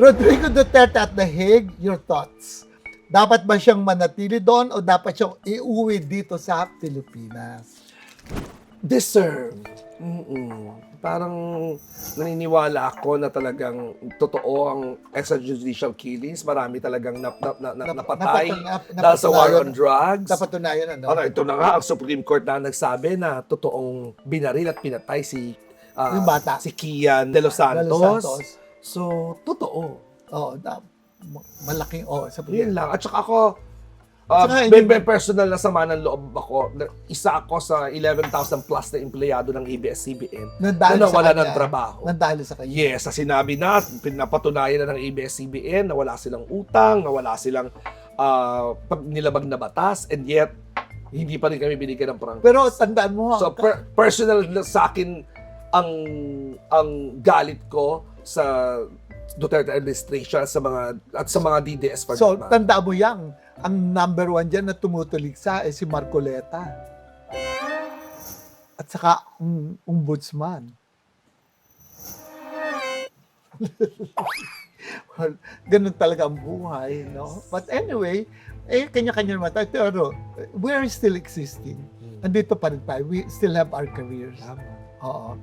Rodrigo Duterte at The Hague, your thoughts? Dapat ba siyang manatili doon o dapat siyang iuwi dito sa Pilipinas? Deserved. Parang naniniwala ako na talagang totoo ang extrajudicial killings. Marami talagang napatay dahil sa war on drugs. Napatunayan, ano? Ito na nga, ang Supreme Court na nagsabi na totoong binaril at pinatay si Yung bata. si Kian De Los Santos. De Los Santos. So, totoo. Oo, malaking sa Yun lang. At saka ako, Saka may personal na sama ng loob ako. Isa ako sa 11,000 plus na empleyado ng ABS-CBN na nawala ng trabaho. Nandahil sa kanya. Yes, sa sinabi na, pinapatunayan na ng ABS-CBN na wala silang utang, na wala silang nilabag na batas, and yet, hindi pa rin kami binigyan ng prangkos. Pero tandaan mo, So, personal na sa akin, ang galit ko sa Duterte administration at sa mga DDS pa. so tandaan mo yan, ang number one dyan na tumutuligsa ay si Marcoleta. At saka, ombudsman. Well, ganun talaga ang buhay, no? But anyway, kanya-kanya naman tayo. Pero, we are still existing. Andito pa rin tayo. We still have our careers. Oo.